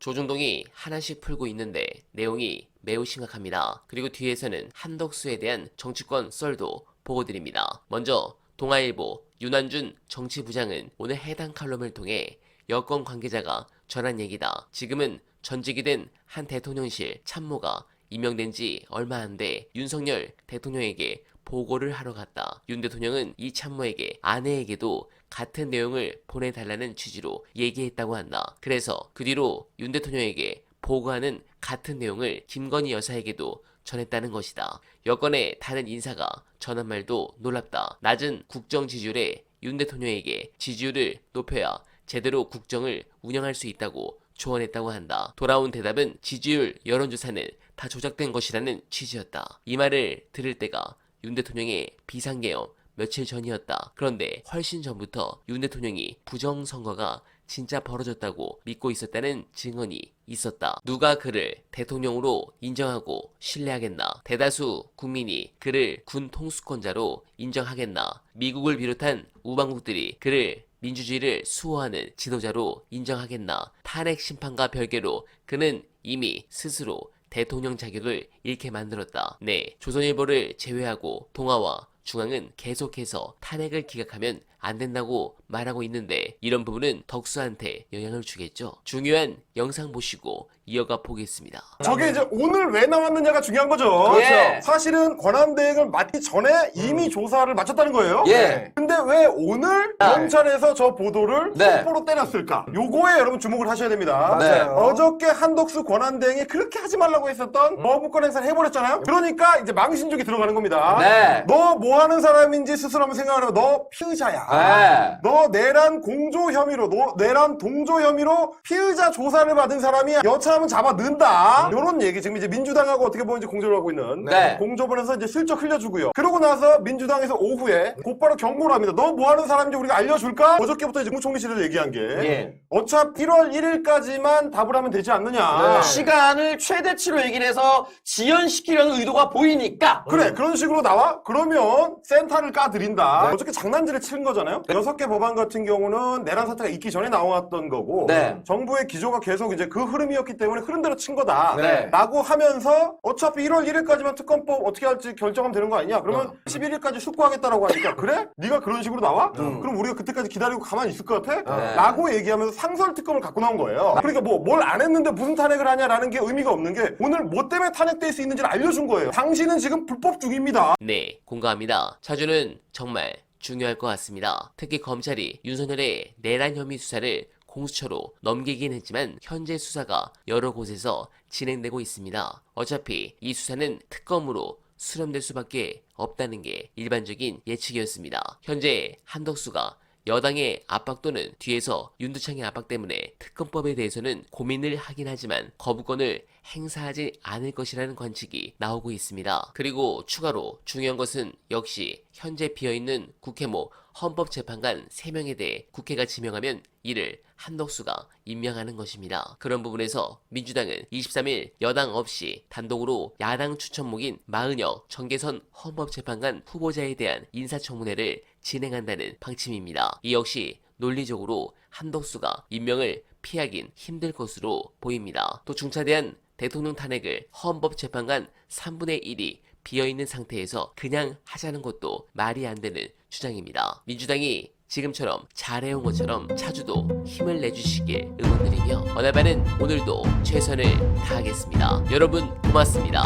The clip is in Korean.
조중동이 하나씩 풀고 있는데 내용이 매우 심각합니다. 그리고 뒤에서는 한덕수에 대한 정치권 썰도 보고드립니다. 먼저 동아일보 윤한준 정치부장은 오늘 해당 칼럼을 통해 여권 관계자가 전한 얘기다. 지금은 전직이 된 한 대통령실 참모가 임명된 지 얼마 안 돼 윤석열 대통령에게 보고를 하러 갔다. 윤 대통령은 이 참모에게 아내에게도 같은 내용을 보내달라는 취지로 얘기했다고 한다. 그래서 그 뒤로 윤 대통령에게 보고하는 같은 내용을 김건희 여사에게도 전했다는 것이다. 여권의 다른 인사가 전한 말도 놀랍다. 낮은 국정 지지율에 윤 대통령에게 지지율을 높여야 제대로 국정을 운영할 수 있다고 조언했다고 한다. 돌아온 대답은 지지율 여론조사는 다 조작된 것이라는 취지였다. 이 말을 들을 때가 윤 대통령의 비상계엄 며칠 전이었다. 그런데 훨씬 전부터 윤 대통령이 부정선거가 진짜 벌어졌다고 믿고 있었다는 증언이 있었다. 누가 그를 대통령으로 인정하고 신뢰하겠나? 대다수 국민이 그를 군 통수권자로 인정하겠나? 미국을 비롯한 우방국들이 그를 민주주의를 수호하는 지도자로 인정하겠나? 탄핵 심판과 별개로 그는 이미 스스로 대통령 자격을 잃게 만들었다. 네, 조선일보를 제외하고 동아와 중앙은 계속해서 탄핵을 기각하면 안 된다고 말하고 있는데 이런 부분은 덕수한테 영향을 주겠죠. 중요한 영상 보시고 이어가 보겠습니다. 저게 이제 오늘 왜 나왔느냐가 중요한 거죠. 그렇죠. 사실은 권한대행을 맡기 전에 이미 조사를 마쳤다는 거예요. 예. 근데 왜 오늘 검찰에서 저 보도를 네. 속보로 떼놨을까? 요거에 여러분 주목을 하셔야 됩니다. 네. 어저께 한덕수 권한대행이 그렇게 하지 말라고 했었던 거부권 행사를 해버렸잖아요. 그러니까 이제 망신족이 들어가는 겁니다. 네. 너 뭐 하는 사람인지 스스로 한번 생각을 해봐. 너 피의자야. 네. 너 내란 공조 혐의로, 내란 동조 혐의로 피의자 조사를 받은 사람이 여차하면 잡아 넣는다. 요런 얘기. 지금 이제 민주당하고 어떻게 보면 이제 공조를 하고 있는. 네. 공조본에서 이제 슬쩍 흘려주고요. 그러고 나서 민주당에서 오후에 곧바로 경고를 합니다. 너 뭐 하는 사람인지 우리가 알려줄까? 어저께부터 이제 국무총리실에서 얘기한 게. 예. 어차피 1월 1일까지만 답을 하면 되지 않느냐. 시간을 최대치로 얘기를 해서 지연시키려는 의도가 보이니까. 그래, 그런 식으로 나와? 그러면 센터를 까드린다. 어저께 장난질을 친 거잖아요? 6개 법안 같은 경우는 내란 사태가 있기 전에 나왔던 거고, 네. 정부의 기조가 계속 이제 그 흐름이었기 때문에 흐른 대로 친 거다. 네. 라고 하면서 어차피 1월 1일까지만 특검법 어떻게 할지 결정하면 되는 거 아니냐? 그러면 11일까지 숙고하겠다라고 하니까, 그래? 네가 그런 식으로 나와? 그럼 우리가 그때까지 기다리고 가만히 있을 것 같아? 네. 라고 얘기하면서 상설 특검을 갖고 나온 거예요. 그러니까 뭐 뭘 안 했는데 무슨 탄핵을 하냐라는 게 의미가 없는 게 오늘 뭐 때문에 탄핵될 수 있는지를 알려준 거예요. 당신은 지금 불법 중입니다. 네, 공감합니다. 자주는 정말 중요할 것 같습니다. 특히 검찰이 윤석열의 내란 혐의 수사를 공수처로 넘기긴 했지만 현재 수사가 여러 곳에서 진행되고 있습니다. 어차피 이 수사는 특검으로 수렴될 수밖에 없다는 게 일반적인 예측이었습니다. 현재 한덕수가 여당의 압박 또는 뒤에서 윤두창의 압박 때문에 특검법에 대해서는 고민을 하긴 하지만 거부권을 행사하지 않을 것이라는 관측이 나오고 있습니다. 그리고 추가로 중요한 것은 역시 현재 비어있는 국회모 헌법재판관 3명에 대해 국회가 지명하면 이를 한덕수가 임명하는 것입니다. 그런 부분에서 민주당은 23일 여당 없이 단독으로 야당 추천목인 마은혁 정계선 헌법재판관 후보자에 대한 인사청문회를 진행한다는 방침입니다. 이 역시 논리적으로 한덕수가 임명을 피하긴 힘들 것으로 보입니다. 또 중차대한 대통령 탄핵을 헌법재판관 3분의 1이 비어있는 상태에서 그냥 하자는 것도 말이 안 되는 주장입니다. 민주당이 지금처럼 잘해온 것처럼 차주도 힘을 내주시길 응원드리며 어나바는 오늘도 최선을 다하겠습니다. 여러분 고맙습니다.